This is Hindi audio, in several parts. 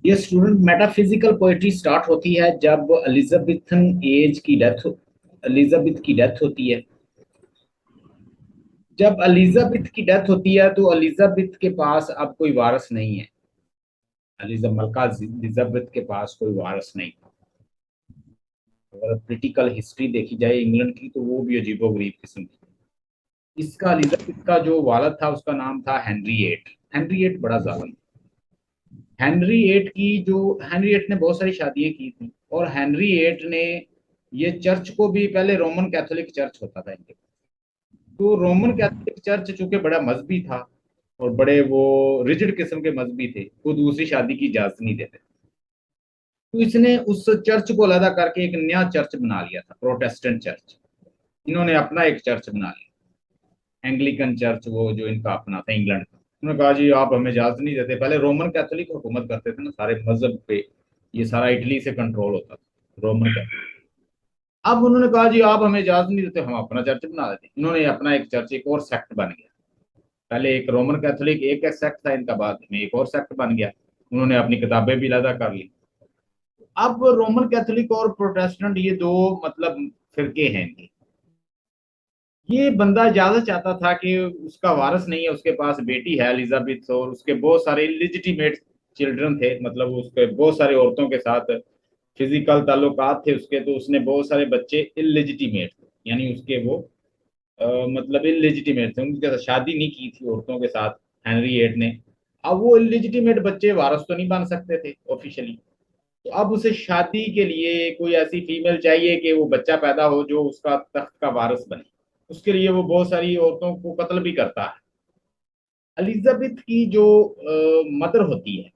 ये स्टूडेंट, मेटाफिजिकल पोइट्री स्टार्ट होती है जब एलिजाबेथ की डेथ होती है। जब एलिजाबेथ की डेथ होती है तो एलिजाबेथ के पास अब कोई वारिस नहीं है। मलका एलिजाबेथ के पास कोई वारिस नहीं था। अगर पॉलिटिकल हिस्ट्री देखी जाए इंग्लैंड की तो वो भी अजीबोगरीब किस्म की। इसका एलिजाबेथ का जो वालिद था उसका नाम था हेनरी एट। हेनरी एट बड़ा जालिम। हेनरी एट ने बहुत सारी शादियां की थी, और हेनरी एट ने ये चर्च को भी, पहले रोमन कैथोलिक चर्च होता था इनके, तो रोमन कैथोलिक चर्च चूंकि बड़ा मजहबी था और बड़े वो रिजिड किस्म के मजहबी थे, वो दूसरी शादी की इजाजत नहीं देते। तो इसने उस चर्च को अलग करके एक नया चर्च बना लिया था, प्रोटेस्टेंट चर्च। इन्होंने अपना एक चर्च बना लिया, एंग्लिकन चर्च, वो जो इनका अपना था इंग्लैंड का। उन्होंने कहा जी आप हमें इजाजत नहीं देते। पहले रोमन कैथोलिक हुकूमत करते थे ना सारे मजहब पे, ये सारा इटली से कंट्रोल होता था, रोमन कैथोलिक। अब उन्होंने कहा जी आप हमें इजाजत नहीं देते, हम अपना चर्च बना देते। इन्होंने अपना एक चर्च, एक और सेक्ट बन गया। पहले एक रोमन कैथोलिक एक सेक्ट था इनका, बाद में एक और सेक्ट बन गया। उन्होंने अपनी किताबें भी अलग कर ली। अब रोमन कैथोलिक और प्रोटेस्टेंट ये दो मतलब फिरके हैं इनके। ये बंदा इजाजत चाहता था कि उसका वारिस नहीं है, उसके पास बेटी है एलिजाबेथ, और उसके बहुत सारे इलिजिटिमेट चिल्ड्रन थे, मतलब उसके बहुत सारे औरतों के साथ फिजिकल ताल्लुकात थे उसके, तो उसने बहुत सारे बच्चे इलिजिटिमेट थे, यानी उसके वो मतलब इलिजिटिमेट थे, उनके साथ शादी नहीं की थी औरतों के साथ हेनरी एट ने। अब वो इलिजिटिमेट बच्चे वारिस तो नहीं बन सकते थे ऑफिशियली, तो अब उसे शादी के लिए कोई ऐसी फीमेल चाहिए कि वो बच्चा पैदा हो जो उसका तख्त का वारिस बने। उसके लिए वो बहुत सारी औरतों को कत्ल भी करता है। एलिजाबेथ की जो मदर होती है,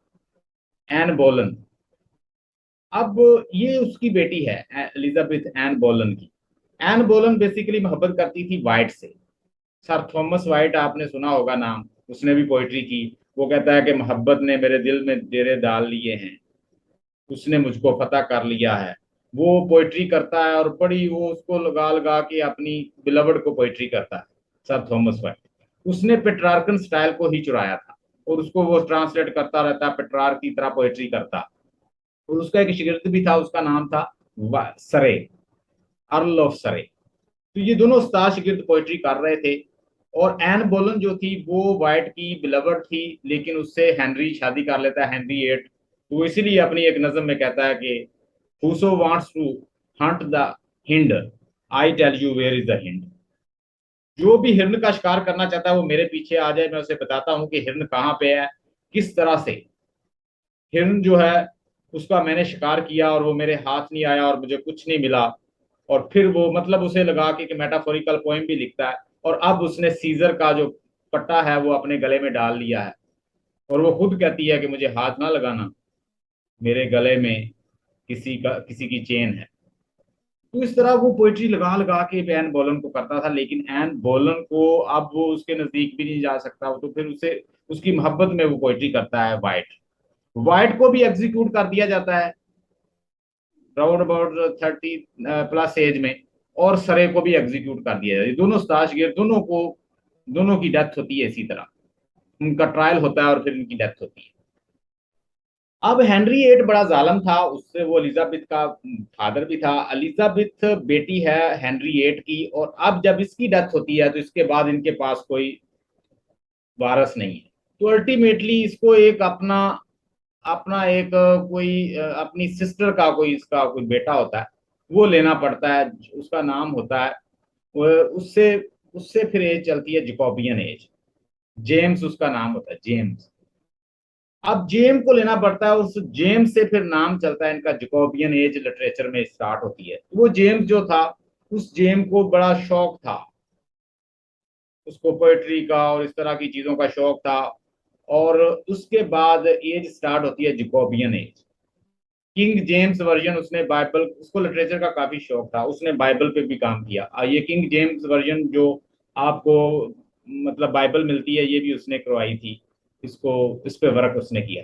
एन बोलन, अब ये उसकी बेटी है एलिजाबेथ एन बोलन की। एन बोलन बेसिकली मोहब्बत करती थी वाइट से। सर थॉमस वाइट आपने सुना होगा नाम, उसने भी पोइट्री की। वो कहता है कि मोहब्बत ने मेरे दिल में डेरे डाल लिए हैं, उसने मुझको फतह कर लिया है। वो पोइट्री करता है और बड़ी वो उसको लगा लगा के अपनी बिलवड को पोइट्री करता है, सर थॉमस वाइट। उसने पेट्रार्कन स्टाइल को ही चुराया था, और उसको वो ट्रांसलेट करता रहता, पेट्रार्क की तरह पोइट्री करता। और उसका एक शिगिर्द भी था, उसका नाम था सरे, अर्ल ऑफ सरे। तो ये दोनों उस्ताद शिगिर्द पोइट्री कर रहे थे। और एन बोलन जो थी वो वाइट की बिलवर्ड थी, लेकिन उससे हेनरी शादी कर लेता है, हेनरी एट। तो वो इसीलिए अपनी एक नज्म में कहता है कि whoso wants to hunt the hind, I tell you where is the hind. जो भी हिरन का शिकार करना चाहता है वो मेरे पीछे आ जाए, मैं उसे बताता हूँ कि हिरन कहाँ पे है, किस तरह से हिरन जो है उसका मैंने शिकार किया और वो मेरे हाथ नहीं आया और मुझे कुछ नहीं मिला। और फिर वो मतलब उसे लगा कि मेटाफोरिकल पोएम भी लिखता है। और अब उसने सीजर का जो पट्टा है वो अपने गले में डाल लिया है, और वो खुद कहती है कि मुझे हाथ ना लगाना, मेरे गले में किसी की चेन है। तो इस तरह वो पोइट्री लगा लगा के एन बोलन को करता था, लेकिन एन बोलन को अब वो उसके नजदीक भी नहीं जा सकता, तो फिर उसे उसकी मोहब्बत में वो पोइट्री करता है वाइट। वाइट को भी एग्जीक्यूट कर दिया जाता है राउंड अबाउट 30 प्लस एज में, और सरे को भी एग्जीक्यूट कर दिया जाता है। दोनों स्ताशगिर, दोनों की डेथ होती है इसी तरह। उनका ट्रायल होता है और फिर उनकी डेथ होती है। अब हेनरी एट बड़ा जालम था, उससे वो एलिजाबेथ का फादर भी था। एलिजाबेथ बेटी है हेनरी एट की, और अब जब इसकी डेथ होती है तो इसके बाद इनके पास कोई वारस नहीं है। तो अल्टीमेटली इसको एक अपना अपना एक कोई अपनी सिस्टर का कोई इसका कोई बेटा होता है, वो लेना पड़ता है। उसका नाम होता है उससे उससे फिर एज चलती है जिकोबियन एज। जेम्स उसका नाम होता है, जेम्स। अब जेम को लेना पड़ता है, उस जेम्स से फिर नाम चलता है इनका, जिकोबियन एज लिटरेचर में स्टार्ट होती है। वो जेम्स जो था, उस जेम को बड़ा शौक था, उसको पोएट्री का और इस तरह की चीजों का शौक था। और उसके बाद एज स्टार्ट होती है जिकोबियन एज। किंग जेम्स वर्जन, उसने बाइबल, उसको लिटरेचर का काफी शौक था, उसने बाइबल पे भी काम किया। ये किंग जेम्स वर्जन जो आपको मतलब बाइबल मिलती है, ये भी उसने करवाई थी। इसको इस पे वर्क उसने किया।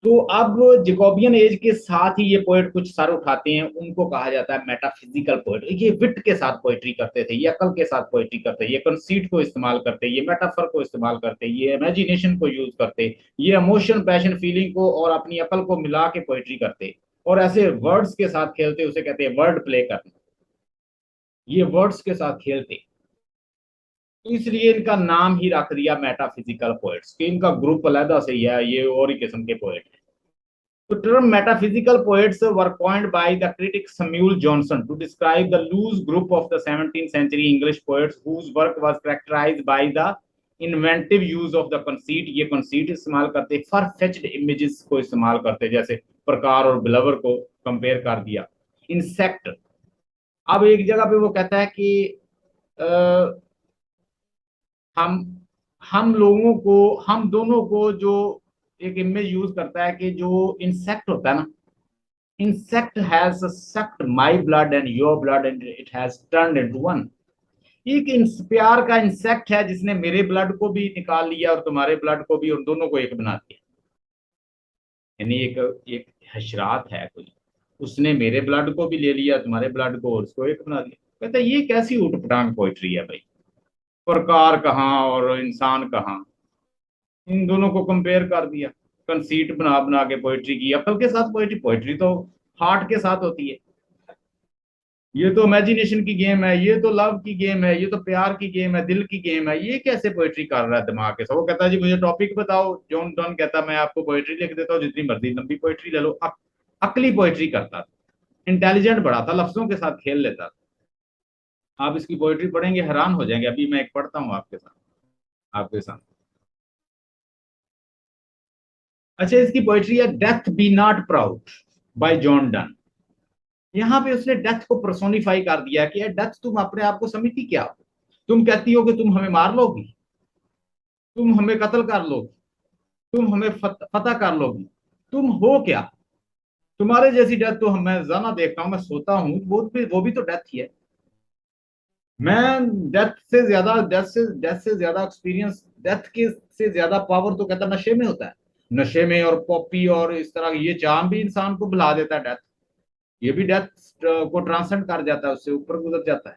तो अब जेकोबियन एज के साथ ही ये पोएट कुछ सर उठाते हैं, उनको कहा जाता है मेटाफिजिकल पोएट। ये विट के साथ पोएट्री करते थे, ये अकल के साथ पोएट्री करते, ये कंसीट को इस्तेमाल करते, ये मेटाफर को इस्तेमाल करते, ये इमेजिनेशन को यूज करते, ये इमोशन पैशन फीलिंग को और अपनी अकल को मिला के पोएट्री करते, और ऐसे वर्ड्स के साथ खेलते, उसे कहते हैं वर्ड प्ले करना। ये वर्ड्स के साथ खेलते, तो इसलिए इनका नाम ही रख दिया मेटाफिजिकल पोएट्स, कि इनका ग्रुप अलहदा से ही है, ये और ही किस्म के पोएट हैं। The term metaphysical poets were coined by the critic Samuel Johnson to describe the loose group of the 17th century English poets whose work was characterized by the inventive use of the conceit। ये conceit इस्तेमाल करते, far-fetched images को इस्तेमाल करते, जैसे प्रकार और बिलवर को कंपेयर कर दिया। इंसेक्ट, अब एक जगह पे वो कहता है कि आ, हम हम लोगों को, हम दोनों को जो एक इमेज यूज करता है कि जो इंसेक्ट होता है ना, insect has sucked my blood and your blood and it has turned into one। एक प्यार का इंसेक्ट है जिसने मेरे ब्लड को भी निकाल लिया और तुम्हारे ब्लड को भी, और दोनों को एक बना दिया। यानी एक एक हशरात है कोई, उसने मेरे ब्लड को भी ले लिया, तुम्हारे ब्लड को, और उसको एक बना दिया। कहता है ये कैसी ऊट पटांग पोइट्री है भाई, प्रकार कहाँ और इंसान कहाँ, इन दोनों को कंपेयर कर दिया, कंसीट बना बना के पोइट्री की। अकल के साथ पोइट्री, पोइट्री तो हार्ट के साथ होती है। ये तो इमेजिनेशन की गेम है, ये तो लव की गेम है, ये तो प्यार की गेम है, दिल की गेम है। ये कैसे पोइट्री कर रहा है दिमाग के साथ? वो कहता है जी मुझे टॉपिक बताओ। जॉन डन कहता है मैं आपको पोइट्री लिख देता हूँ, जितनी मर्जी लंबी पोइट्री ले लो। अकली पोइट्री करता था, इंटेलिजेंट बड़ा था, लफ्जों के साथ खेल लेता था। आप इसकी पोइट्री पढ़ेंगे हैरान हो जाएंगे। अभी मैं एक पढ़ता हूँ आपके साथ, आपके साथ। अच्छा, इसकी पोइट्री है death B not proud bye John Donne. यहाँ पे उसने डेथ को पर्सोनिफाई कर दिया कि डेथ तुम अपने आप को समझती क्या हो? तुम कहती हो कि तुम हमें मार लोगी, तुम हमें कत्ल कर लोगी, तुम हमें फतह कर लोगी, तुम हो क्या? तुम्हारे जैसी डेथ तो मैं रोजाना देखता हूँ, मैं सोता हूँ, वो भी तो डेथ ही है। मैं डेथ से ज्यादा एक्सपीरियंस, डेथ के से ज्यादा पावर तो कहता नशे में होता है। नशे में और पॉपी और इस तरह ये जाम भी इंसान को भुला देता है डेथ। ये भी डेथ को ट्रांसेंड कर जाता है, उससे ऊपर गुजर जाता है।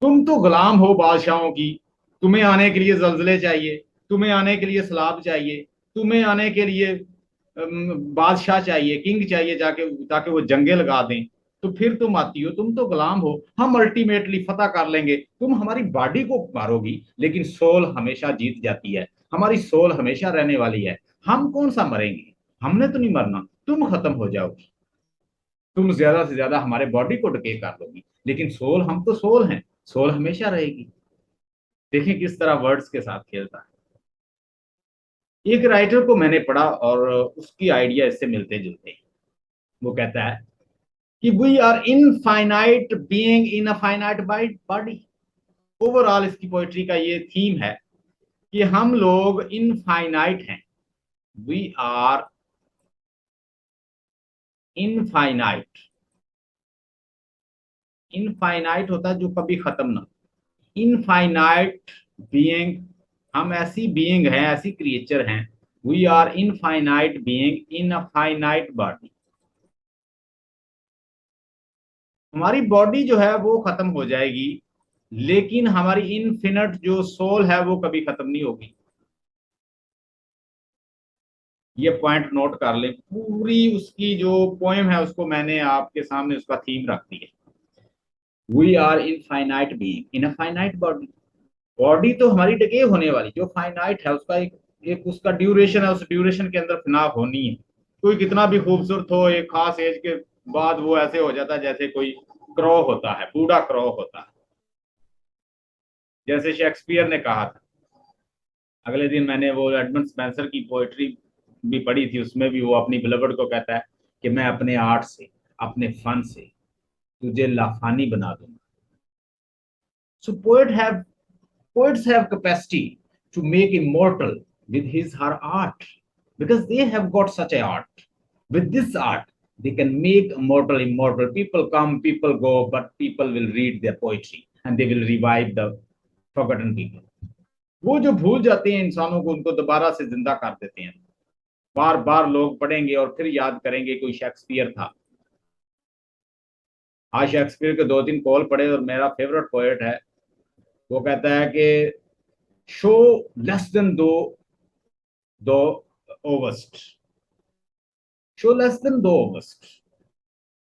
तुम तो गुलाम हो बादशाहों की, तुम्हें आने के लिए जलजले चाहिए, तुम्हें आने के लिए सलाब चाहिए, तुम्हें आने के लिए बादशाह चाहिए, किंग चाहिए, जाके ताकि वो जंगे लगा दें, तो फिर तुम आती हो। तुम तो गुलाम हो, हम अल्टीमेटली फतह कर लेंगे। तुम हमारी बॉडी को मारोगी लेकिन सोल हमेशा जीत जाती है, हमारी सोल हमेशा रहने वाली है। हम कौन सा मरेंगे, हमने तो नहीं मरना, तुम खत्म हो जाओगी। तुम ज्यादा से ज्यादा हमारे बॉडी को डके कर लोगी, लेकिन सोल, हम तो सोल हैं, सोल हमेशा रहेगी। देखें किस तरह वर्ड्स के साथ खेलता है। एक राइटर को मैंने पढ़ा और उसकी आइडिया इससे मिलते जुलते हैं। वो कहता है कि we are infinite being in a finite body. Overall इसकी पोइट्री का ये थीम है कि हम लोग इनफाइनाइट हैं। We are infinite. इनफाइनाइट होता है जो कभी खत्म ना, इनफाइनाइट बीइंग। हम ऐसी बीइंग हैं, ऐसी क्रिएचर हैं। We are infinite being in a finite body. हमारी बॉडी जो है वो खत्म हो जाएगी, लेकिन हमारी इनफिनिट जो सोल है वो कभी खत्म नहीं होगी। ये पॉइंट नोट कर ले। पूरी उसकी जो पोएम है उसको मैंने आपके सामने उसका थीम रख दिया। We are infinite being in a finite body. Body तो हमारी डिके होने वाली, जो फाइनाइट है उसका एक उसका ड्यूरेशन है, उस ड्यूरेशन के अंदर फिना होनी है। कोई कितना भी खूबसूरत हो, एक खास एज के बाद वो ऐसे हो जाता है जैसे कोई क्रो होता है, बूढ़ा क्रो होता है। जैसे शेक्सपियर ने कहा था। अगले दिन मैंने वो एडमंड स्पेंसर की पोएट्री भी पढ़ी थी, उसमें भी वो अपनी बिलवर्ड को कहता है कि मैं अपने आर्ट से, अपने फन से तुझे लाफानी बना दूंगा। सो poets have capacity to make immortal with his her art, because they have got such a art. With this art they can make immortal. People come, people go, but people will read their poetry and they will revive the forgotten people। वो जो भूल जाते हैं इंसानों को, उनको दोबारा से जिंदा कर देते हैं। बार बार लोग पढ़ेंगे और फिर याद करेंगे कोई शेक्सपियर था। आज शेक्सपियर के दो तीन कॉल पढ़े और मेरा फेवरेट पोएट है, वो कहता है कि शो लेस देन दो ओवस्ट, शो लेस देन दो ओवस्ट,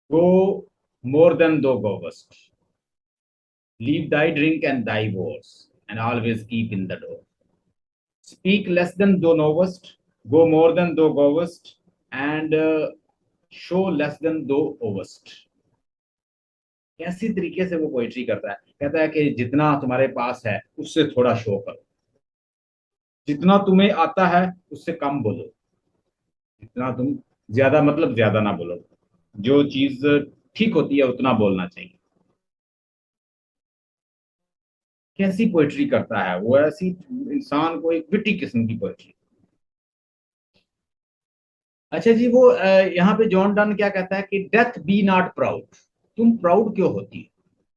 गो more than thou goest, leave thy drink and thy wars and always keep in the door, speak less than दो novest, go more than दो goest and show less than दो ovest। कैसी तरीके से वो पोइट्री करता है, कहता है कि जितना तुम्हारे पास है उससे थोड़ा शो करो, जितना तुम्हें आता है उससे कम बोलो, जितना तुम ज्यादा मतलब ज्यादा ना बोलो, जो चीज ठीक होती है उतना बोलना चाहिए। कैसी पोइट्री करता है वो, ऐसी इंसान को एक विटी किस्म की पोइट्री। अच्छा जी, वो यहाँ पे जॉन डन क्या कहता है कि डेथ बी नॉट प्राउड, तुम प्राउड क्यों होती है,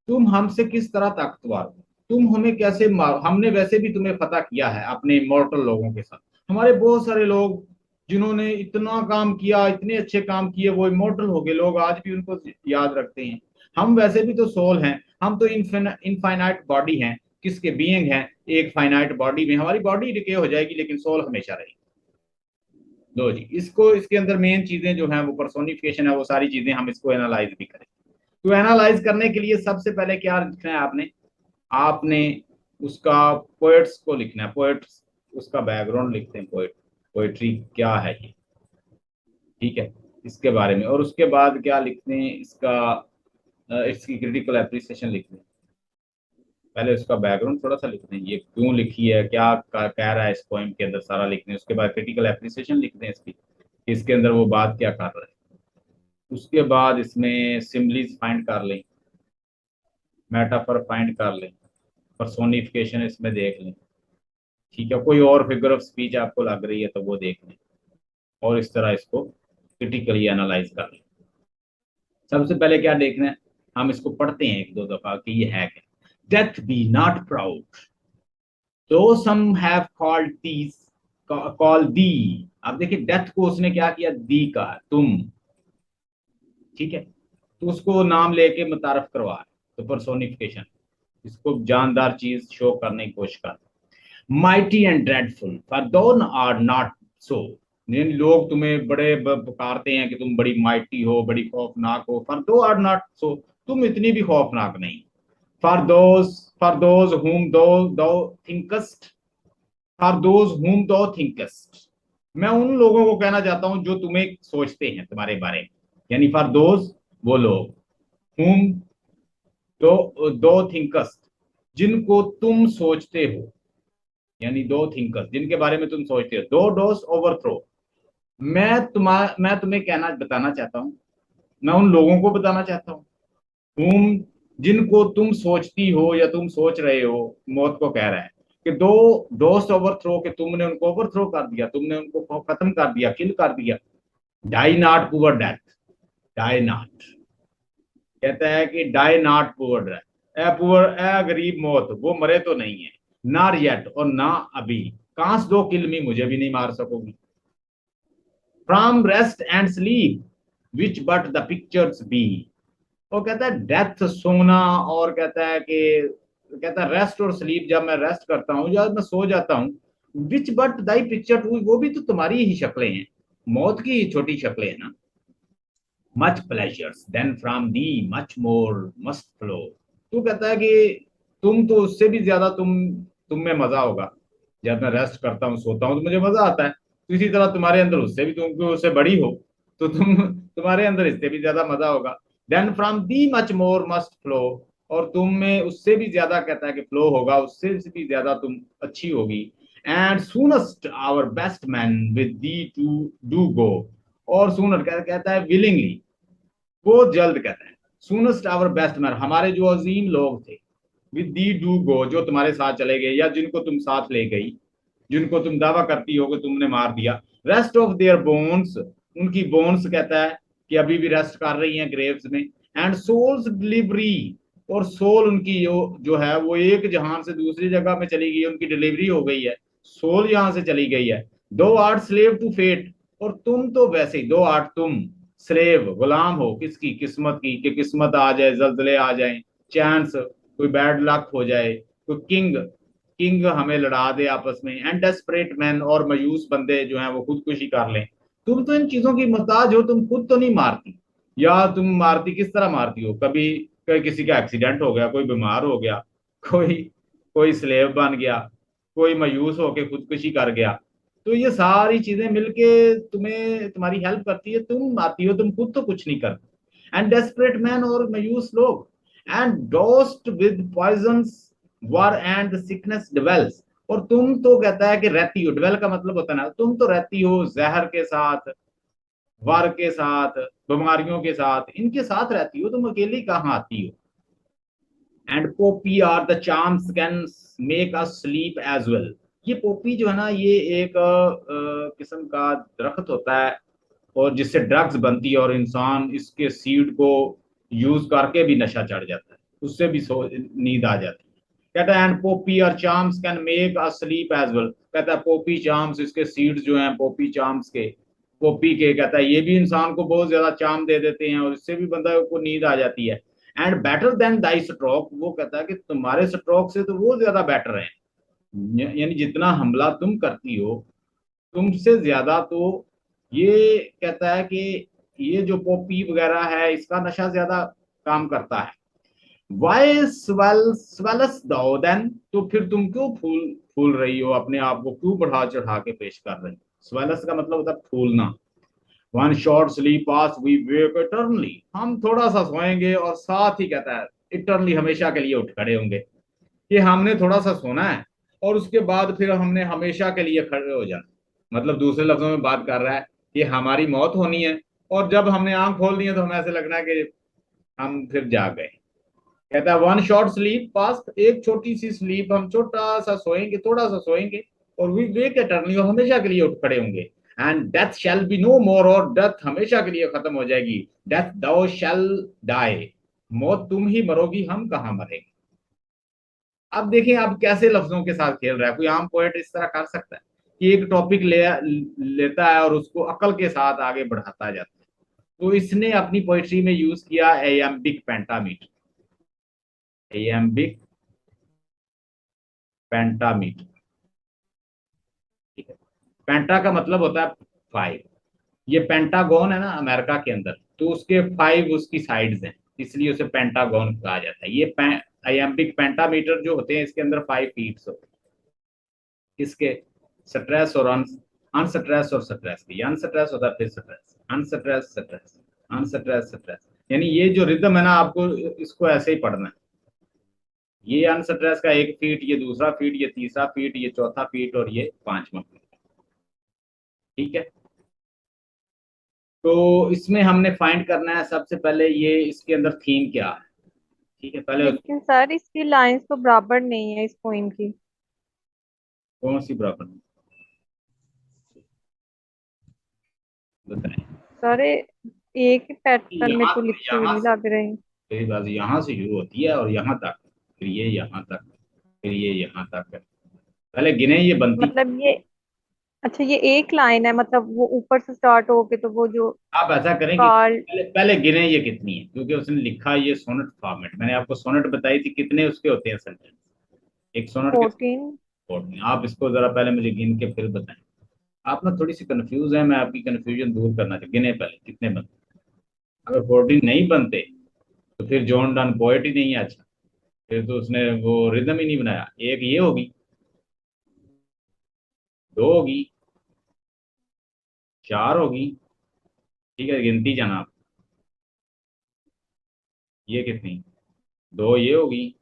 तुम हमसे किस तरह ताकतवर हो, तुम हमें कैसे मार, हमने वैसे भी तुम्हें फतह किया है अपने इमोर्टल लोगों के साथ। हमारे बहुत सारे लोग जिन्होंने इतना काम किया, इतने अच्छे काम किए, वो इमोर्टल हो गए, लोग आज भी उनको याद रखते हैं। हम वैसे भी तो सोल हैं, हम तो इनफाइनाइट बॉडी हैं, किसके बीइंग हैं, एक फाइनाइट बॉडी में, हमारी बॉडी डिके हो जाएगी लेकिन सोल हमेशा रहेगी। लो जी, इसको इसके अंदर मेन चीजें जो हैं वो पर्सोनिफिकेशन है, वो सारी चीजें हम इसको एनालाइज भी करें। तो एनालाइज करने के लिए सबसे पहले क्या लिखना है आपने, आपने उसका पोएट्स को लिखना है, पोएट्स उसका बैकग्राउंड लिखते हैं, पोएट्री क्या है ये, ठीक है, इसके बारे में। और उसके बाद क्या लिखते हैं, इसका इसकी क्रिटिकल एप्रिसिएशन लिखते हैं। पहले उसका बैकग्राउंड थोड़ा सा लिखते हैं, ये क्यों लिखी है, क्या कह रहा है इस पोएम के अंदर, सारा लिखते हैं। उसके बाद क्रिटिकल एप्रिसिएशन लिखते हैं इसकी, इसके अंदर वो बात क्या कर रहा है। उसके बाद इसमें सिम्बलीज फाइंड कर लें, मेटाफर फाइंड कर लें, पर्सोनिफिकेशन इसमें देख लें, ठीक है, कोई और फिगर ऑफ स्पीच आपको लग रही है तो वो देख लें, और इस तरह इसको क्रिटिकली एनालाइज कर लें। सबसे पहले क्या देखना है, हम इसको पढ़ते हैं एक दो दफा कि ये है क्या। Death B not proud, though some have called thee, call thee. अब देखिए डेथ को उसने क्या किया, दी का तुम, ठीक है, तो उसको नाम लेके मुतारफ करवा है, तो पर्सोनिफिकेशन, इसको जानदार चीज शो करने की कोशिश कर। माइटी एंड ड्रेडफुल फॉर दोन आर नॉट सो, लोग तुम्हें बड़े पुकारते हैं कि तुम बड़ी माइटी हो, बड़ी खौफनाक हो, फॉर दो आर नॉट सो, तुम इतनी भी खौफनाक नहीं। फॉर दोज हुम दो थिंकस्ट, फॉर दोज हुम दो थिंकस्ट, मैं उन लोगों को कहना चाहता हूं जो तुम्हें सोचते हैं तुम्हारे बारे में, यानी फॉर दोज वो लोग, हुम दो थिंकस्ट, जिनको तुम सोचते हो, यानी दो थिंकर्स जिनके बारे में तुम सोचते हो, दो डोस ओवरथ्रो, मैं तुम्हें कहना बताना चाहता हूँ, मैं उन लोगों को बताना चाहता हूँ, तुम जिनको तुम सोचती हो या तुम सोच रहे हो, मौत को कह रहा है कि दो डोस ओवरथ्रो, के तुमने उनको ओवरथ्रो कर दिया, तुमने उनको खत्म कर दिया, किल कर दिया। Die not poor death, die not, कहता है कि die not poor death, a poor, a गरीब मौत, वो मरे तो नहीं है, नॉट येट, और ना अभी, कांस दो किल मी, मुझे भी नहीं मार सकोगी। From rest and sleep which but the pictures be, वो कहता है डेथ सोना, और कहता है कि, कहता है रेस्ट और स्लीप, जब मैं रेस्ट करता हूँ, जब मैं सो जाता हूँ, विच बट दाई पिक्चर, वो भी तो तुम्हारी ही शक्लें हैं, मौत की ही छोटी शक्लें हैं ना। Much pleasures then from thee much more must flow, तू कहता है कि तुम तो उससे भी ज्यादा तुम में मजा होगा, जब मैं रेस्ट करता हूँ सोता हूँ तो मुझे मजा आता है, तो इसी तरह तुम्हारे अंदर उससे भी, तुम उससे बड़ी हो तो तुम्हारे अंदर इससे भी ज्यादा मजा होगा। Then from thee much more must flow, और तुम में उससे भी ज्यादा, कहता है कि फ्लो होगा, उससे भी ज्यादा तुम अच्छी होगी। And soonest our best man with thee to do go, और सूनर कहता है विलिंगली, वो जल्द, कहता है सूनेस्ट आवर बेस्ट मैन, हमारे जो अजीम लोग थे, विद दी डू गो, जो तुम्हारे साथ चले गए या जिनको तुम साथ ले गई, जिनको तुम दावा करती हो कि तुमने मार दिया। रेस्ट ऑफ देयर बोन्स, उनकी बोन्स, कहता है कि अभी भी रेस्ट कर रही हैं ग्रेव्स में। एंड सोल्स डिलीवरी, और सोल उनकी जो है वो एक जहान से दूसरी जगह में चली गई है, उनकी डिलीवरी हो गई है, सोल यहां से चली गई है। दो आर स्लेव टू फेट, और तुम तो वैसे ही 2-8 तुम स्लेव गुलाम हो किसकी, किस्मत की, कि किस्मत आ जाए, जल्जले आ जाए, चांस, कोई बैड लक हो जाए, कोई किंग किंग हमें लड़ा दे आपस में, एंड डेस्परेट मैन, और मायूस बंदे जो हैं वो खुदकुशी कर लें। तुम तो इन चीजों की मोहताज हो, तुम खुद तो नहीं मारती। या तुम मारती, किस तरह मारती हो? कभी कभी किसी का एक्सीडेंट हो गया, कोई बीमार हो गया, कोई कोई स्लेव बन गया, कोई मायूस होके खुदकुशी कर गया। तो ये सारी चीजें मिलके तुम्हें तुम्हारी हेल्प करती है, तुम आती हो, तुम खुद तो कुछ नहीं करते। एंड डेस्परेट मैन और मायूस लोग, and dost with poisons war and sickness dwells, और तुम तो कहता है कि रहती हो, डिवेल का मतलब होता है ना, तुम तो रहती हो जहर के साथ, वार के साथ, बीमारियों के साथ, इनके साथ रहती हो, तुम अकेली कहाँ आती हो। And poppy are the charms can make us sleep as well. ये पोपी जो है ना, ये एक किस्म का दरख्त होता है, और जिससे ड्रग्स बनती है, और इंसान इसके सीड को यूज करके भी नशा चढ़ जाता है, उससे भी नींद आ जाती है। कहता है एंड पोपी और charms can make us sleep as well. कहता है पोपी चार्म्स, इसके सीड्स जो हैं पोपी चार्म्स के, पोपी के, कहता है ये भी इंसान को बहुत ज्यादा चार्म दे देते हैं, और इससे भी बंदा को नींद आ जाती है। And better than Dai stroke, वो कहता है कि तुम्हारे स्ट्रोक से तो वो ज्यादा बेटर है, यानी जितना हमला तुम करती हो, तुमसे ज्यादा तो ये कहता है कि ये जो पॉपी वगैरह है, इसका नशा ज्यादा काम करता है। वाई स्वेलस दो देन, तो फिर तुम क्यों फूल फूल रही हो, अपने आप को क्यों बढ़ा चढ़ा के पेश कर रही हो? स्वेलस का मतलब होता है फूलना। One short sleep past we wake eternally, हम थोड़ा सा सोएंगे और साथ ही कहता है इटर्नली, हमेशा के लिए उठ खड़े होंगे। कि हमने थोड़ा सा सोना है, और उसके बाद फिर हमने हमेशा के लिए खड़े हो जाना। मतलब दूसरे लफ्जों में बात कर रहा है कि हमारी मौत होनी है, और जब हमने आंख खोल दी है तो हमें ऐसे लगना है कि हम फिर जाग गए। कहता है वन शॉर्ट स्लीप पास, एक छोटी सी स्लीप, हम छोटा सा सोएंगे, थोड़ा सा सोएंगे, और वी वेक एटर्नली, और हमेशा के लिए उठ खड़े होंगे। And death shall be no more, और डेथ हमेशा के लिए खत्म हो जाएगी। डेथ दो शैल डाई, मौत तुम ही मरोगी, हम कहाँ मरेंगे। अब देखें अब कैसे लफ्जों के साथ खेल रहा है, कोई आम पोएट इस तरह कर सकता है कि एक टॉपिक लेता है और उसको अकल के साथ आगे बढ़ाता जाता है। तो इसने अपनी पोएट्री में यूज किया एयम्बिक पेंटामीटर। एयम्बिक पेंटामीटर, ठीक है। पेंटा का मतलब होता है 5। ये पेंटागन है ना अमेरिका के अंदर, तो उसके 5 उसकी साइड्स हैं, इसलिए उसे पेंटागन कहा जाता है। ये आयम्बिक पेंटामीटर जो होते हैं, इसके अंदर 5 फीट्स होते हैं। किसके? स्ट्रेस और अनस्ट्रेस और स्ट्रेस के। अनस्ट्रेस होता है फिर stress, unstress stress, unstress stress. यानी ये जो रिदम है ना, आपको इसको ऐसे ही पढ़ना है। ये अनस्ट्रेस का 1 फीट, ये दूसरा फीट, ये तीसरा फीट, ये चौथा फीट, और ये पांचवा फीट। ठीक है। तो इसमें हमने फाइंड करना है सबसे पहले ये इसके अंदर थीम क्या है। ठीक है, पहले लेकिन सर इसकी लाइंस तो बराबर नहीं है इस पोइम की। कौन सी प्रॉब्लम बताएं। सर एक ही पैटर्न में यहाँ तो लिखी हुई यहाँ नहीं से लग रही। मेरी बात यहाँ से शुरू होती है और यहाँ तक, फिर ये यहाँ तक, फिर ये यहाँ तक। पहले गिने ये बनती। मतलब ये, अच्छा ये एक लाइन है, मतलब वो ऊपर से स्टार्ट होके तो वो जो आप ऐसा करें कि कार्ल। पहले पहले गिने ये कितनी है, क्योंकि उसने लिखा ये सोनेट फॉर्मेट, मैंने आपको सोनेट बताई थी कितने उसके होते हैं सेंटेंस। एक सोनेट के 14। 14। आप इसको जरा पहले मुझे गिन के फिर बताएं। आप ना थोड़ी सी कंफ्यूज है, मैं आपकी कंफ्यूजन दूर करना चाहिए। गिने पहले कितने बनते। अगर 14 नहीं बनते तो फिर जॉन डन पोएट ही नहीं है। अच्छा, फिर तो उसने वो रिदम ही नहीं बनाया। एक ये होगी, दो होगी, चार होगी, ठीक है, गिनती जाना आप। ये कितनी? दो ये होगी,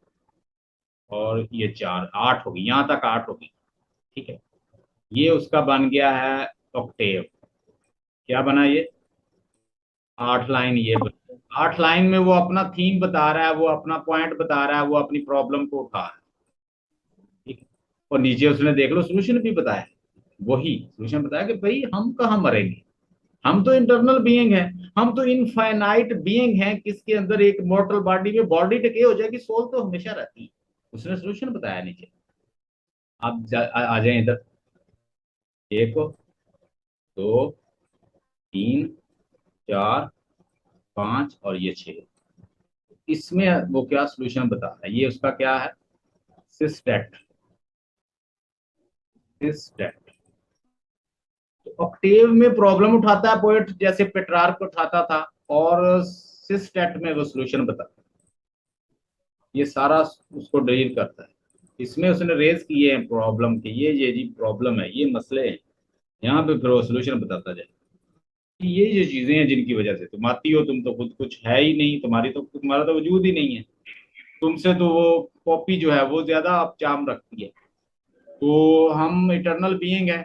और ये चार, 8 होगी, यहाँ तक 8 होगी। ठीक है। ये उसका बन गया है ऑक्टेव। क्या बना ये? 8 लाइन ये बना। 8 लाइन में वो अपना थीम बता रहा है, वो अपना पॉइंट बता रहा है, वो अपनी प्रॉब्लम को उठा रहा है। ठीक है। और नीचे उसने देख लो सोल्यूशन भी बताया। वही सोल्यूशन बताया कि भाई हम कहाँ मरेंगे, हम तो इंटरनल बीइंग है, हम तो इनफाइनाइट बीइंग है, किसके अंदर एक मॉर्टल बॉडी में बॉडी डिके हो जाएगी, सोल तो हमेशा रहती है। उसने सोल्यूशन बताया नीचे। आप आ जाए इधर। एक, दो, 3, 4, 5 और ये 6। इसमें वो क्या सोल्यूशन बता रहा है, ये उसका क्या है, सिस्टेट। सिस्टेट तो ऑक्टेव में प्रॉब्लम उठाता है पोएट, जैसे पेट्रार्क उठाता था, और सिस्टेट में वो सोल्यूशन बताता है। ये सारा उसको डील करता है। इसमें उसने रेज किए हैं प्रॉब्लम के, ये जी प्रॉब्लम है, ये मसले हैं, यहाँ पे फिर वो सोल्यूशन बताता जाए कि ये चीजें हैं जिनकी वजह से तुम आती हो, तुम तो खुद कुछ है ही नहीं, तुम्हारा तो वजूद ही नहीं है, तुमसे तो वो कॉपी जो है वो ज्यादा अब चाम रखती है। तो हम इटर्नल बीइंग है,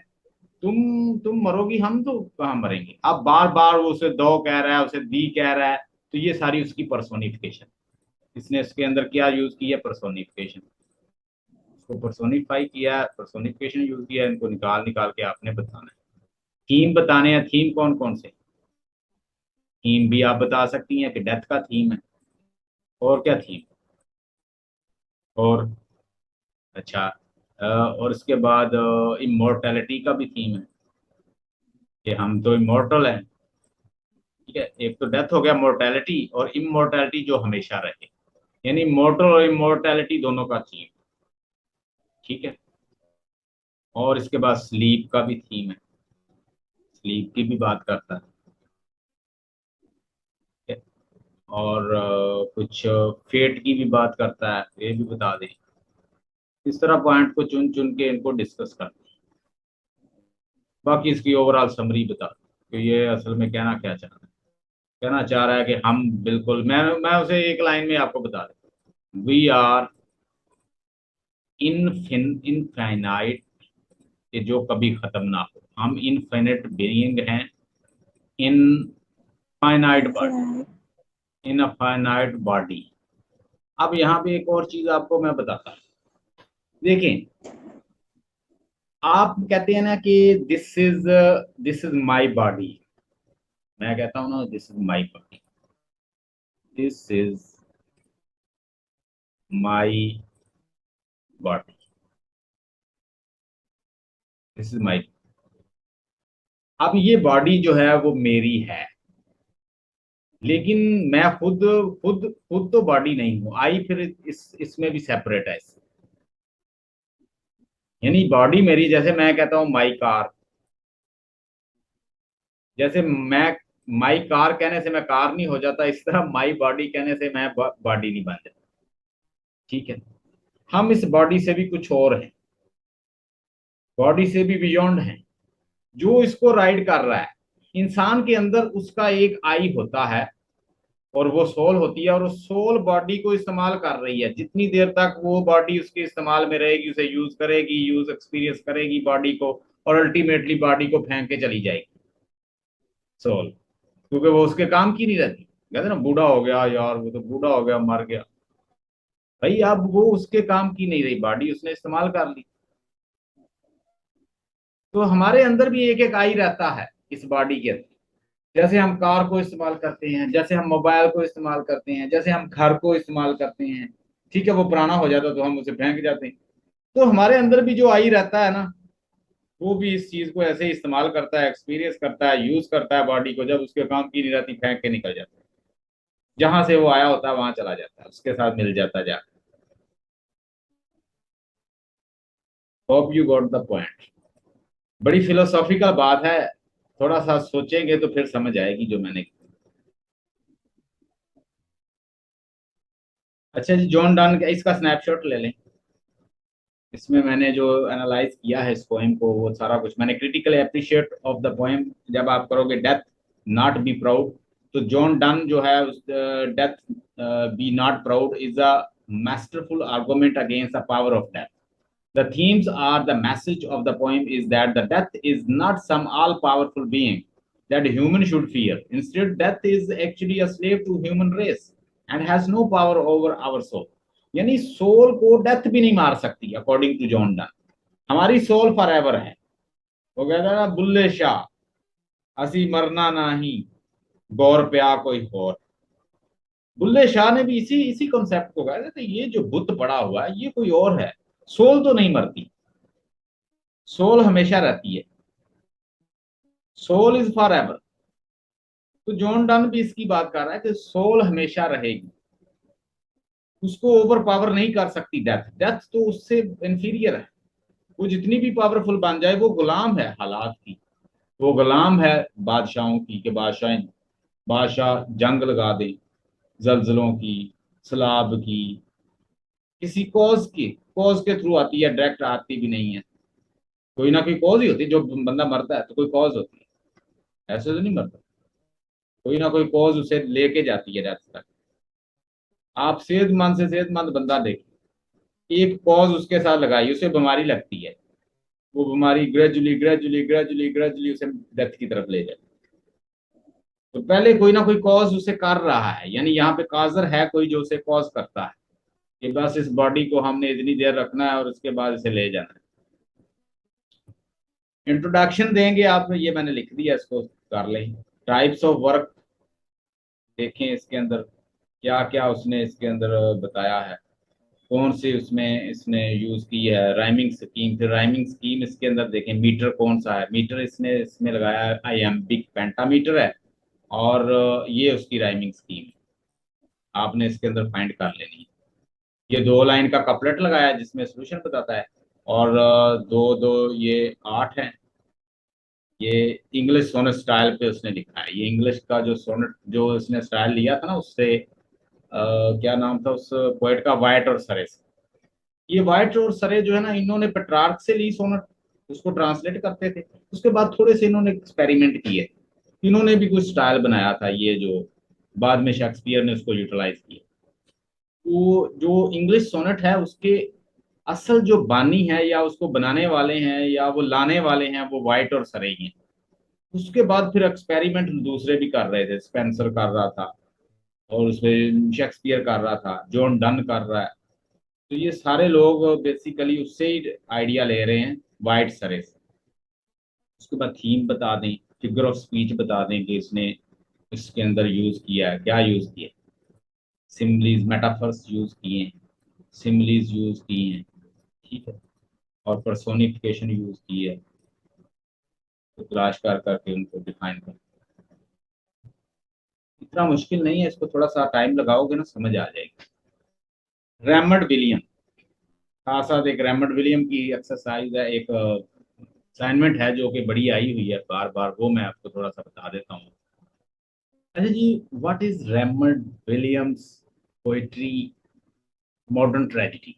तुम मरोगी, हम तो कहाँ मरेंगे। अब बार बार वो उसे दो कह रहा है, उसे दी कह रहा है, तो ये सारी उसकी पर्सोनिफिकेशन। इसने इसके अंदर क्या यूज किया, पर्सोनिफिकेशन। उसको पर्सोनिफाई किया, पर्सोनिफिकेशन यूज किया, इनको निकाल निकाल के आपने बताना है। थीम बताने हैं, थीम कौन कौन से, थीम भी आप बता सकती हैं कि डेथ का थीम है, और क्या थीम, और अच्छा और इसके बाद इमोर्टैलिटी का भी थीम है कि हम तो इमोर्टल हैं। ठीक है, एक तो डेथ हो गया, मोर्टैलिटी, और इमोर्टैलिटी जो हमेशा रहे, यानी मोर्टल और इमोर्टैलिटी दोनों का थीम। ठीक है, और इसके बाद स्लीप का भी थीम है, स्लीप की भी बात करता है। ठीक है? और कुछ फेट की भी बात करता है, ये भी बता दें। इस तरह पॉइंट को चुन चुन के इनको डिस्कस करते हैं। बाकी इसकी ओवरऑल समरी बता कि ये असल में कहना क्या चाह रहा है। कहना चाह रहा है कि हम बिल्कुल, मैं उसे एक लाइन में आपको बता देता, वी आर इनफाइनाइट, कि जो कभी खत्म ना हो, हम इनफाइनाइट बीइंग हैं, इन finite body, in a finite body. अब यहाँ पे एक और चीज आपको मैं बताता हूँ, देखें, आप कहते हैं ना कि दिस इज माई बॉडी, मैं कहता हूँ ना this is my body, this is my body, this is my. अब ये बॉडी जो है वो मेरी है, लेकिन मैं खुद खुद खुद तो बॉडी नहीं हूं, आई फिर इसमें भी सेपरेट है इससे। यानी बॉडी मेरी, जैसे मैं कहता हूं माई कार, जैसे मैं माई कार कहने से मैं कार नहीं हो जाता, इस तरह माई बॉडी कहने से मैं बॉडी नहीं बन जाता। ठीक है, हम इस बॉडी से भी कुछ और हैं, बॉडी से भी बियॉन्ड हैं, जो इसको राइड कर रहा है। इंसान के अंदर उसका एक आई होता है, और वो सोल होती है, और उस सोल बॉडी को इस्तेमाल कर रही है, जितनी देर तक वो बॉडी उसके इस्तेमाल में रहेगी, उसे यूज करेगी, यूज एक्सपीरियंस करेगी बॉडी को, और अल्टीमेटली बॉडी को फेंक के चली जाएगी सोल, क्योंकि वो उसके काम की नहीं रहती। कहते ना बूढ़ा हो गया यार, वो तो बूढ़ा हो गया, मर गया, भाई अब वो उसके काम की नहीं रही, बॉडी उसने इस्तेमाल कर ली। तो हमारे अंदर भी एक एक आई रहता है इस बॉडी के अंदर, जैसे हम कार को इस्तेमाल करते हैं, जैसे हम मोबाइल को इस्तेमाल करते हैं, जैसे हम घर को इस्तेमाल करते हैं। ठीक है, वो पुराना हो जाता है तो हम उसे फेंक जाते हैं। तो हमारे अंदर भी जो आई रहता है ना, वो भी इस चीज को ऐसे ही इस्तेमाल करता है, एक्सपीरियंस करता है, यूज करता है बॉडी को, जब उसके काम की नहीं रहती फेंक के निकल जाता है, जहां से वो आया होता है वहां चला जाता है, उसके साथ मिल जाता है जाकर। Hope you got the point. बड़ी फिलोसॉफिकल बात है, थोड़ा सा सोचेंगे तो फिर समझ आएगी जो मैंने। अच्छा जी, जॉन डन का इसका स्नैपशॉट ले लें। इसमें मैंने जो एनालाइज किया है इस पोएम को, वो सारा कुछ मैंने critically appreciate of the poem, जब आप करोगे डेथ नॉट बी प्राउड, तो जॉन डन जो है उस death B not proud is a masterful argument against the power of death. The themes are the message of the poem is that the death is not some all powerful being that human should fear. Instead, death is actually a slave to human race and has no power over our soul. यानी सोल को डेथ भी नहीं मार सकती, अकॉर्डिंग टू जॉन डन। हमारी सोल फॉर एवर है। वो कहता है ना, बुल्ले शाह असी मरना नहीं, गौर प्या कोई और। बुल्ले शाह ने भी इसी इसी कॉन्सेप्ट को कहा था, ये जो बुत पड़ा हुआ है ये कोई और है, सोल तो नहीं मरती, सोल हमेशा रहती है, सोल इज फॉर एवर। तो जॉन डन भी इसकी बात कर रहा है कि सोल हमेशा रहेगी, उसको ओवर पावर नहीं कर सकती डेथ। डेथ तो उससे इंफीरियर है। वो जितनी भी पावरफुल बन जाए वो गुलाम है हालात की, वो गुलाम है बादशाहों की, कि बादशाह जंग लगा दे, जलजलों की, सलाब की, किसी कॉज के थ्रू आती है, डायरेक्ट आती भी नहीं है। कोई ना कोई कॉज ही होती है, जो बंदा मरता है तो कोई कॉज होती है, ऐसे तो नहीं मरता। कोई ना कोई कॉज उसे लेके जाती है डेथ तक। आप सेहतमंद से सेहतमंद बंदा देखिए, एक कॉज उसके साथ लगाई, उसे बीमारी लगती है, वो बीमारी ग्रेजुअली ग्रेजुअली ग्रेजुअली ग्रेजुअली उसे डेथ की तरफ ले जाए। तो पहले कोई ना कोई कॉज उसे कर रहा है, यानी यहाँ पे काजर है कोई जो उसे कॉज करता है कि बस इस बॉडी को हमने इतनी देर रखना है और उसके बाद इसे ले जाना है। इंट्रोडक्शन देंगे आप, ये मैंने लिख दिया, इसको कर लें। टाइप्स ऑफ वर्क देखें, इसके अंदर क्या क्या उसने इसके अंदर बताया है, कौन सी उसमें इसने यूज की है। राइमिंग स्कीम, फिर राइमिंग स्कीम इसके अंदर देखें। मीटर कौन सा है, मीटर इसने इसमें लगाया है आइएम्बिक पेंटामीटर है, और ये उसकी राइमिंग स्कीम है, आपने इसके अंदर फाइंड कर लेनी है। ये 2 लाइन का कपलेट लगाया है जिसमें सोल्यूशन बताता है, और दो दो ये 8 है। ये इंग्लिश सोनेट स्टाइल पे उसने लिखा है। ये इंग्लिश का जो सोनेट जो उसने स्टाइल लिया था ना, उससे क्या नाम था उस पोएट का, वाइट और सरे से। ये वाइट और सरे जो है ना, इन्होंने पेट्रार्क से ली सोनेट, उसको ट्रांसलेट करते थे। उसके बाद थोड़े से इन्होंने एक्सपेरिमेंट किए, इन्होंने भी कुछ स्टाइल बनाया था, ये जो बाद में शेक्सपियर ने उसको यूटिलाइज किया। वो जो इंग्लिश सोनेट है उसके असल जो बानी है या उसको बनाने वाले हैं या वो लाने वाले हैं, वो वाइट और सरे ही हैं। उसके बाद फिर एक्सपेरिमेंट दूसरे भी कर रहे थे, स्पेंसर कर रहा था, और उसमें शेक्सपियर कर रहा था, जॉन डन कर रहा है। तो ये सारे लोग बेसिकली उससे ही आइडिया ले रहे हैं, वाइट सरे से। उसके बाद थीम बता दें, फिगर ऑफ स्पीच बता दें कि इसने इसके अंदर यूज किया है, क्या यूज किया। सिमिलीज मेटाफर्स यूज किए हैं, सिमिलीज यूज किए हैं, ठीक है, और पर्सोनिफिकेशन यूज की है। तो तलाश कर करके उनको डिफाइन कर, इतना मुश्किल नहीं है, इसको थोड़ा सा टाइम लगाओगे ना समझ आ जाएगी। रैमंड विलियम, साथ साथ एक रैमंड विलियम की एक्सरसाइज है, एक असाइनमेंट है जो कि बड़ी आई हुई है बार बार, वो मैं आपको थोड़ा सा बता देता हूँ। अच्छा जी, what is Raymond Williams poetry modern tragedy.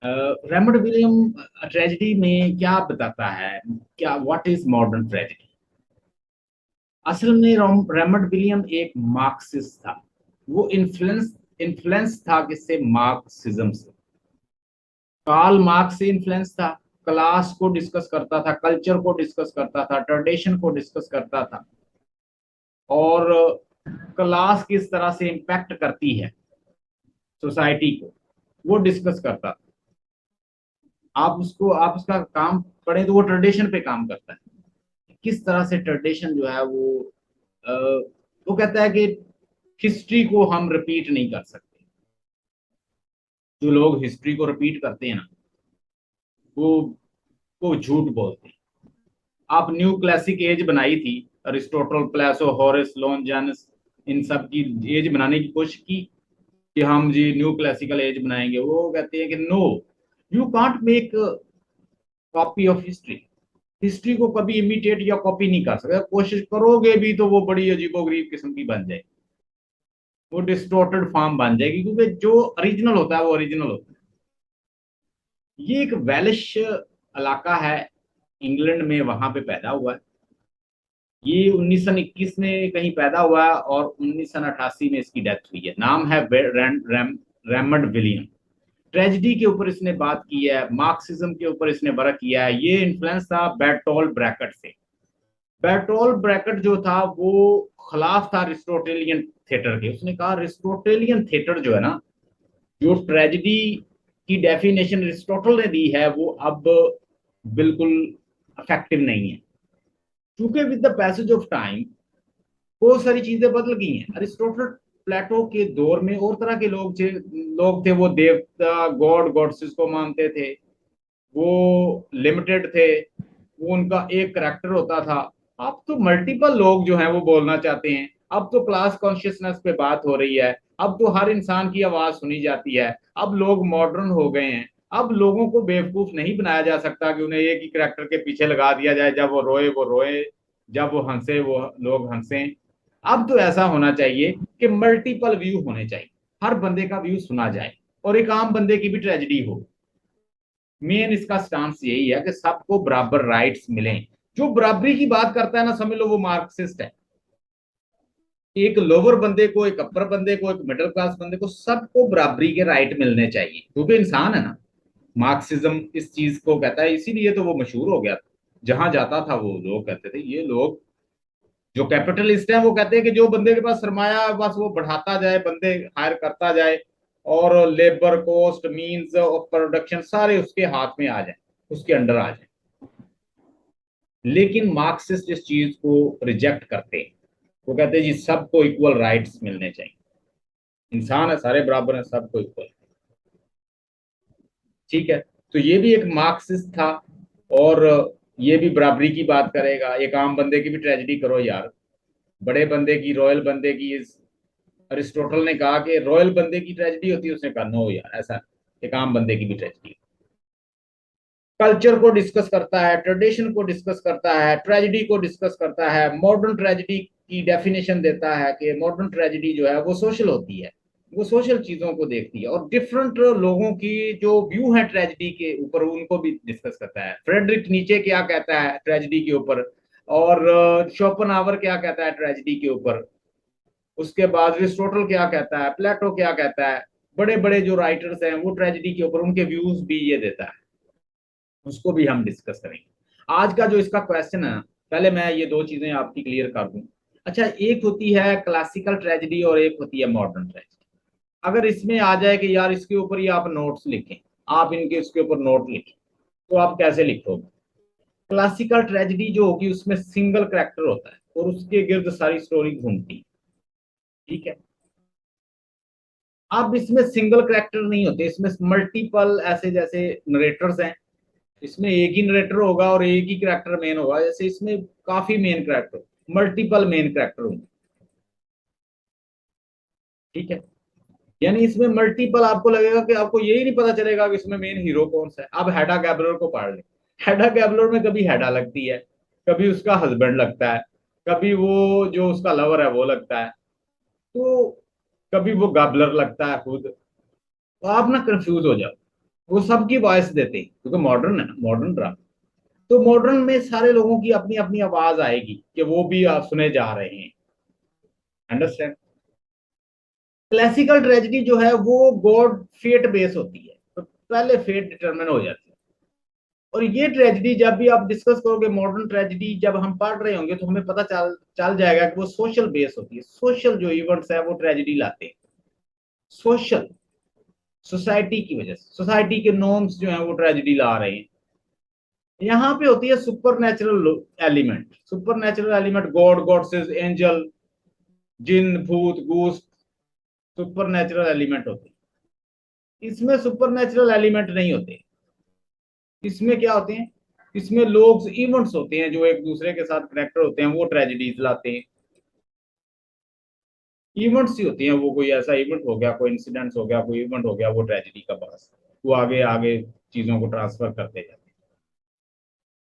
Raymond William tragedy में क्या बताता है, क्या व्हाट इज मॉडर्न ट्रेजिडी। असल में रैमंड विलियम एक मार्क्सिस्ट था। वो इन्फ्लुएंस इन्फ्लुएंस था किससे, मार्क्सिज्म से। कार्ल मार्क्स से इन्फ्लुएंस था। क्लास को डिस्कस करता था, कल्चर को डिस्कस करता था, ट्रेडिशन को डिस्कस करता था, और क्लास किस तरह से इम्पैक्ट करती है सोसाइटी को, वो डिस्कस करता था। आप उसका काम पढ़े तो वो ट्रेडिशन पे काम करता है, किस तरह से ट्रेडिशन जो है वो कहता है कि हिस्ट्री को हम रिपीट नहीं कर सकते। जो लोग हिस्ट्री को रिपीट करते हैं ना, वो वो झूठ बोलते हैं। आप न्यू क्लासिक एज बनाई थी, अरिस्टोटल, प्लेसो, हॉरेस, लॉन्जानस, इन सब की एज बनाने की कोशिश की कि हम जी न्यू क्लासिकल एज बनाएंगे। वो कहते हैं कि no, you can't make copy of history. History को कभी इमिटेट या कॉपी नहीं कर सकते, कोशिश करोगे भी तो वो बड़ी अजीबोगरीब किस्म की बन जाएगी, वो डिस्टोर्टेड फॉर्म बन जाएगी, क्योंकि जो ओरिजिनल होता है वो ओरिजिनल होता है। ये एक वेलिश इलाका है इंग्लैंड में, वहां पे पैदा हुआ है। ये 1921 में कहीं पैदा हुआ है और 1988 में इसकी डेथ हुई है। नाम है रैमंड विलियम। ट्रेजिडी के ऊपर इसने बात की है, मार्क्सिज्म के ऊपर इसने वर्क किया है। ये इन्फ्लुएंस था बेर्टोल्ड ब्रैकेट से। बेर्टोल्ड ब्रैकेट जो था वो खिलाफ था अरिस्टोटेलियन थिएटर के। उसने कहा अरिस्टोटेलियन थिएटर जो है ना, जो ट्रेजिडी की डेफिनेशन अरिस्टोटल ने दी है, वो अब बिल्कुल इफेक्टिव नहीं है, क्योंकि with the passage of time बहुत सारी चीजें बदल गई हैं। अरिस्टोटल, प्लेटो के दौर में और तरह के लोग थे। वो देवता, गॉड्सेस को मानते थे, वो लिमिटेड थे, वो उनका एक करेक्टर होता था। अब तो मल्टीपल लोग जो हैं वो बोलना चाहते हैं, अब तो क्लास कॉन्शियसनेस पे बात हो रही है, अब तो हर इंसान की आवाज सुनी जाती है, अब लोग मॉडर्न हो गए हैं। अब लोगों को बेवकूफ नहीं बनाया जा सकता कि उन्हें एक ही करेक्टर के पीछे लगा दिया जाए, जब वो रोए, जब वो हंसे वो लोग हंसे। अब तो ऐसा होना चाहिए कि मल्टीपल व्यू होने चाहिए, हर बंदे का व्यू सुना जाए, और एक आम बंदे की भी ट्रेजेडी हो। मेन इसका स्टांस यही है कि सबको बराबर राइट्स मिलें। जो बराबरी की बात करता है ना, समझ लो वो मार्क्सिस्ट है। एक लोअर बंदे को, एक अपर बंदे को, एक मिडिल क्लास बंदे को, सबको बराबरी के राइट मिलने चाहिए, क्योंकि इंसान है ना। मार्क्सिज्म इस चीज को कहता है, इसीलिए तो वो मशहूर हो गया था। जहां जाता था वो लोग कहते थे, ये लोग जो कैपिटलिस्ट हैं वो कहते हैं कि जो बंदे के पास सरमाया बस वो बढ़ाता जाए, बंदे हायर करता जाए, और labour cost means of production सारे उसके हाथ में आ जाए, उसके अंडर आ जाए। लेकिन मार्क्सिस्ट इस चीज को रिजेक्ट करते हैं। वो कहते हैं जी सबको इक्वल राइट्स मिलने चाहिए, इंसान है, सारे बराबर हैं, सबको इक्वल। ठीक है, तो ये भी एक मार्क्सिस्ट था, और ये भी बराबरी की बात करेगा। एक आम बंदे की भी ट्रेजेडी करो यार, बड़े बंदे की, रॉयल बंदे की। इस अरिस्टोटल ने कहा कि रॉयल बंदे की ट्रेजेडी होती है, उसने कहा नो यार, ऐसा एक आम बंदे की भी ट्रेजेडी। कल्चर को डिस्कस करता है, ट्रेडिशन को डिस्कस करता है, ट्रेजेडी को डिस्कस करता है, मॉडर्न ट्रेजेडी की डेफिनेशन देता है कि मॉडर्न ट्रेजेडी जो है वो सोशल होती है, वो सोशल चीजों को देखती है, और डिफरेंट लोगों की जो व्यू है ट्रेजेडी के ऊपर उनको भी डिस्कस करता है। फ्रेडरिक नीचे क्या कहता है ट्रेजेडी के ऊपर, और शोपनहावर क्या कहता है ट्रेजेडी के ऊपर, उसके बाद अरिस्टोटल क्या कहता है, प्लेटो क्या कहता है, बड़े बड़े जो राइटर्स हैं वो ट्रेजेडी के ऊपर उनके व्यूज भी ये देता है, उसको भी हम डिस्कस करेंगे। आज का जो इसका क्वेश्चन है, पहले मैं ये दो चीजें आपकी क्लियर कर दूं। अच्छा, एक होती है क्लासिकल ट्रेजेडी और एक होती है मॉडर्न ट्रेजेडी। अगर इसमें आ जाए कि यार इसके ऊपर ही आप नोट्स लिखें, आप इनके इसके ऊपर नोट लिखें, तो आप कैसे लिखोगे? क्लासिकल ट्रेजेडी जो होगी उसमें सिंगल करेक्टर होता है और उसके गिर्द सारी स्टोरी घूमती है। ठीक है, अब इसमें सिंगल करेक्टर नहीं होते, इसमें मल्टीपल, ऐसे जैसे नरेटर्स हैं, इसमें एक ही नरेटर होगा और एक ही करेक्टर मेन होगा, जैसे इसमें काफी main character, multiple main character होंगे। ठीक है, यानी इसमें मल्टीपल, आपको लगेगा कि आपको यही नहीं पता चलेगा कि इसमें मेन हीरो कौन सा है। अब हेडा गैबलर को पढ़ ले, हेडा गैबलर में कभी हेडा लगती है, कभी उसका हस्बैंड लगता है, कभी वो जो उसका लवर है वो लगता है, तो कभी वो गैबलर लगता है खुद। तो आप ना कंफ्यूज हो जाओ, वो सबकी वॉइस देते हैं क्योंकि मॉडर्न है ना, मॉडर्न ड्रामा। तो मॉडर्न में सारे लोगों की अपनी अपनी आवाज आएगी कि वो भी आप सुने जा रहे हैं। अंडरस्टैंड? क्लासिकल ट्रेजेडी जो है वो गॉड फेट बेस होती है, तो पहले फेट डिटरमिन हो जाती है। और ये ट्रेजेडी जब भी आप डिस्कस करोगे, मॉडर्न ट्रेजेडी जब हम पढ़ रहे होंगे तो हमें पता चल चल जाएगा कि वो सोशल बेस होती है। सोशल जो इवेंट्स है वो ट्रेजेडी लाते हैं, सोशल, सोसाइटी की वजह से, सोसाइटी के नॉर्म्स जो हैं वो ट्रेजेडी ला रहे हैं। यहाँ पे होती है supernatural element, supernatural element, god, goddesses, angel, जिन, भूत, घूस, सुपर नेचुरल एलिमेंट होते हैं। इसमें सुपर नेचुरल एलिमेंट नहीं होते, इसमें क्या होते हैं, इसमें लोग, इवेंट्स होते हैं जो एक दूसरे के साथ कनेक्ट होते हैं, वो ट्रेजेडीज लाते हैं। इवेंट्स ही होती हैं वो, कोई ऐसा इवेंट हो गया, कोई इंसिडेंट्स हो गया, कोई इवेंट हो गया, वो ट्रेजेडी का बस, वो आगे आगे चीजों को ट्रांसफर करते जाते हैं।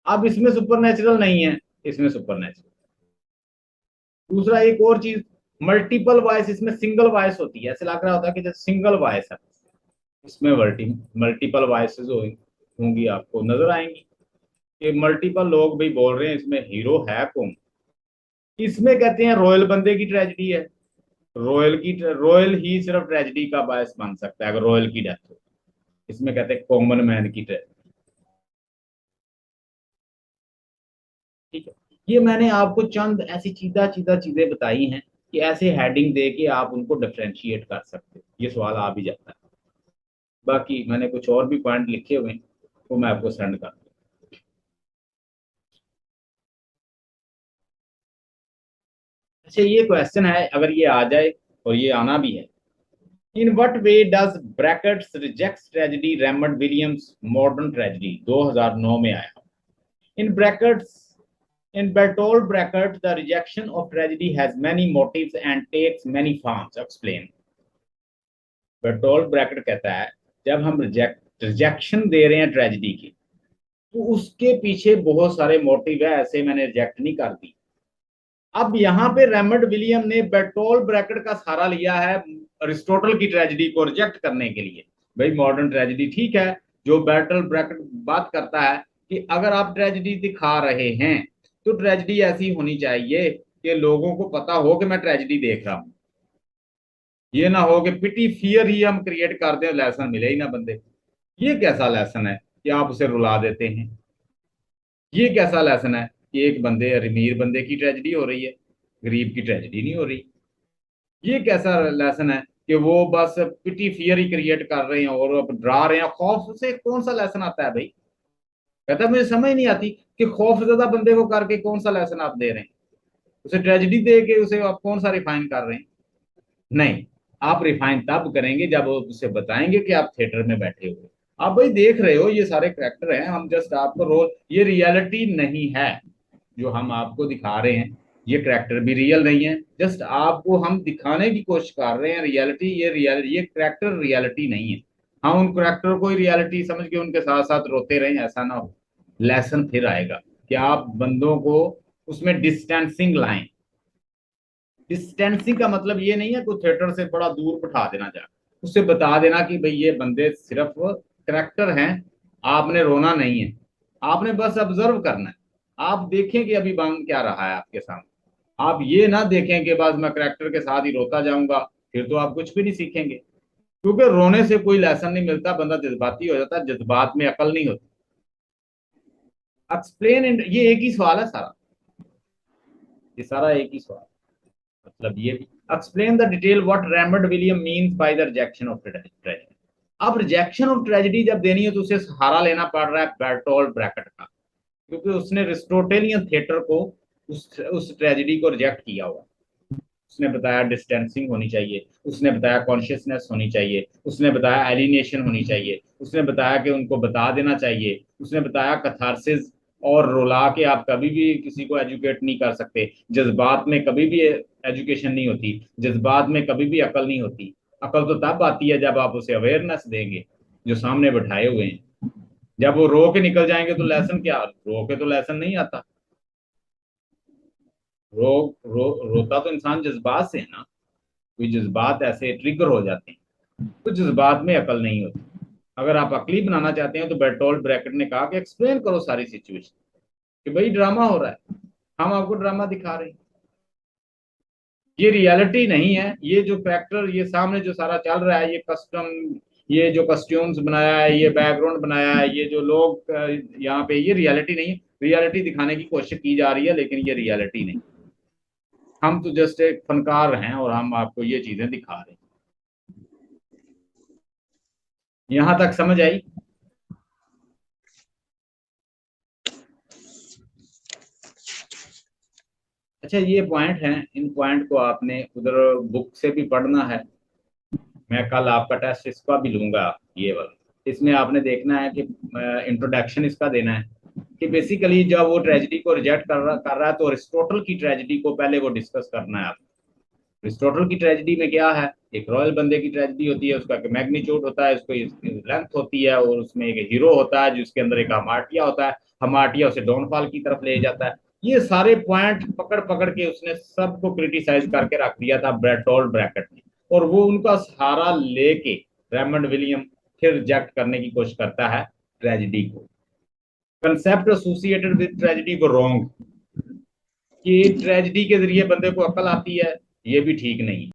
अब इसमें सुपर नेचुरल नहीं है, इसमें सुपर नेचुरल। दूसरा एक और चीज, मल्टीपल वॉइस, इसमें सिंगल वॉइस होती है, ऐसे लग रहा होता है कि जैसे सिंगल वॉइस है, इसमें मल्टीपल वॉइसेस होंगी, आपको नजर आएंगी कि मल्टीपल लोग भी बोल रहे हैं, इसमें हीरो है कौन? इसमें कहते हैं रॉयल बंदे की ट्रेजेडी है, रॉयल ही सिर्फ ट्रेजेडी का बायस बन सकता है अगर रॉयल की डेथ हो। इसमें कहते हैं कॉमन मैन की ट्रेजेडी। ठीक है, ये मैंने आपको चंद ऐसी सीधा सीधा चीजें बताई हैं कि ऐसे हेडिंग दे के आप उनको डिफ्रेंशिएट कर सकते हो, ये सवाल आ भी जाता है। बाकी मैंने कुछ और भी पॉइंट लिखे हुए हैं, वो मैं आपको सेंड कर दूँ। अच्छा, ये क्वेश्चन है, अगर ये आ जाए, और ये आना भी है, in what way does brackets rejects tragedy Raymond Williams modern tragedy, 2009 में आया। In brackets In Bertolt Brecht, the rejection of tragedy has many motives and takes many forms. Explain. Bertolt Brecht कहता है जब हम रिजेक्शन दे रहे हैं ट्रेजिडी की, तो उसके पीछे बहुत सारे मोटिव है, ऐसे मैंने रिजेक्ट नहीं कर दी। अब यहाँ पे रेमंड विलियम ने बेर्टोल्ट ब्रैकेट का सहारा लिया है अरिस्टोटल की ट्रेजिडी को रिजेक्ट करने के लिए। भाई मॉडर्न ट्रेजिडी ठीक है, जो बेर्टोल्ट ब्रैकेट बात करता है कि अगर आप ट्रेजिडी दिखा रहे हैं तो ट्रेजिडी ऐसी होनी चाहिए कि लोगों को पता हो कि मैं ट्रेजिडी देख रहा हूं। ये ना हो कि पिटी फियर ही हम क्रिएट कर दें, लेसन मिले ही ना बंदे। ये कैसा लेसन है कि आप उसे रुला देते हैं? ये कैसा लेसन है कि एक बंदे अमीर बंदे की ट्रेजिडी हो रही है, गरीब की ट्रेजिडी नहीं हो रही? ये कैसा लेसन है कि वो बस पिटी फियर ही क्रिएट कर रहे हैं और डरा रहे हैं? खौफ से कौन सा लेसन आता है भाई? कहता है मुझे समझ नहीं आती कि खौफ ज्यादा बंदे को करके कौन सा लेसन आप दे रहे हैं? उसे ट्रेजिडी दे के उसे आप कौन सा रिफाइन कर रहे हैं? नहीं, आप रिफाइन तब करेंगे जब उसे बताएंगे कि आप थिएटर में बैठे हुए, आप भाई देख रहे हो ये सारे करेक्टर हैं, हम जस्ट आपको रोल, ये रियलिटी नहीं है जो हम आपको दिखा रहे हैं, ये करेक्टर भी रियल नहीं है, जस्ट आपको हम दिखाने की कोशिश कर रहे हैं रियलिटी। ये करेक्टर रियलिटी नहीं है। हम उन करेक्टर को ही रियलिटी समझ के उनके साथ साथ रोते रहें, ऐसा ना हो। लेसन फिर आएगा कि आप बंदों को उसमें डिस्टेंसिंग लाएं। डिस्टेंसिंग का मतलब ये नहीं है कि थिएटर से बड़ा दूर बिठा देना, जा उससे बता देना कि भाई ये बंदे सिर्फ करेक्टर हैं, आपने रोना नहीं है, आपने बस ऑब्जर्व करना है। आप देखें कि अभी बन क्या रहा है आपके सामने, आप ये ना देखें कि बस मैं करेक्टर के साथ ही रोता जाऊंगा, फिर तो आप कुछ भी नहीं सीखेंगे, क्योंकि रोने से कोई लेसन नहीं मिलता, बंदा जज्बाती हो जाता है, जज्बात में अकल नहीं होती। एक्सप्लेन, ये एक ही सवाल है सारा, ये सारा एक ही सवाल, मतलब ये भी explain the detail what Raymond William means by the rejection of tragedy. अब रिजेक्शन ऑफ ट्रेजेडी जब देनी है तो उसे सहारा लेना पड़ रहा है बेर्टोल्ट ब्रैकेट का, क्योंकि उसने अरिस्टोटेलियन थिएटर को उस ट्रेजेडी को रिजेक्ट किया हुआ। उसने बताया डिस्टेंसिंग होनी चाहिए, उसने बताया कॉन्शियसनेस होनी चाहिए, उसने बताया एलिनेशन होनी चाहिए, उसने बताया कि उनको बता देना चाहिए, उसने बताया कथारसिस और रुला के आप कभी भी किसी को एजुकेट नहीं कर सकते, जज्बात में कभी भी एजुकेशन नहीं होती, जज्बात में कभी भी अकल नहीं होती। अकल तो तब आती है जब आप उसे अवेयरनेस देंगे जो सामने बैठाए हुए हैं। जब वो रो के निकल जाएंगे तो लेसन क्या, रो के तो लेसन नहीं आता। रोता तो इंसान जज्बात से है ना, कोई जज्बात ऐसे ट्रिगर हो जाते हैं, कुछ जज्बात में अकल नहीं होती। अगर आप अकली बनाना चाहते हैं तो बेर्टोल्ट ब्रैकेट ने कहा कि एक्सप्लेन करो सारी सिचुएशन, कि भाई ड्रामा हो रहा है, हम आपको ड्रामा दिखा रहे हैं, ये रियलिटी नहीं है। ये जो फैक्टर ये सामने जो सारा चल रहा है, ये कस्टम, ये जो कस्ट्यूम्स बनाया है, ये बैकग्राउंड बनाया है, ये जो लोग यहाँ पे, ये रियलिटी नहीं है। रियलिटी दिखाने की कोशिश की जा रही है लेकिन ये रियलिटी नहीं। हम तो जस्ट एक फनकार हैं और हम आपको ये चीजें दिखा रहे हैं। यहां तक समझ आई? अच्छा, ये पॉइंट हैं, इन पॉइंट को आपने उधर बुक से भी पढ़ना है। मैं कल आपका टेस्ट इसका भी लूंगा, ये वाला। इसमें आपने देखना है कि इंट्रोडक्शन इसका देना है कि बेसिकली जब वो ट्रेजिडी को रिजेक्ट कर रहा है तो अरिस्टोटल की ट्रेजिडी को पहले वो डिस्कस करना है आपको। अरिस्टोटल की ट्रेजिडी में क्या है, एक रॉयल बंदे की ट्रेजिडी होती है, उसका एक मैग्नीट्यूड होता है, उसको लेंथ होती है, और उसमें एक हीरो होता है जिसके अंदर एक हमाटिया होता है, हमाटिया उसे डाउनफॉल की तरफ ले जाता है। ये सारे पॉइंट पकड़ पकड़ के उसने सबको क्रिटिसाइज करके रख दिया था बेर्टोल्ट ब्रैकेट ने, और वो उनका सहारा लेके रेमंड विलियम फिर रिजेक्ट करने की कोशिश करता है ट्रेजिडी को। कंसेप्ट एसोसिएटेड विद ट्रेजिडी को रॉन्ग, कि ट्रेजिडी के जरिए बंदे को अकल आती है, ये भी ठीक नहीं।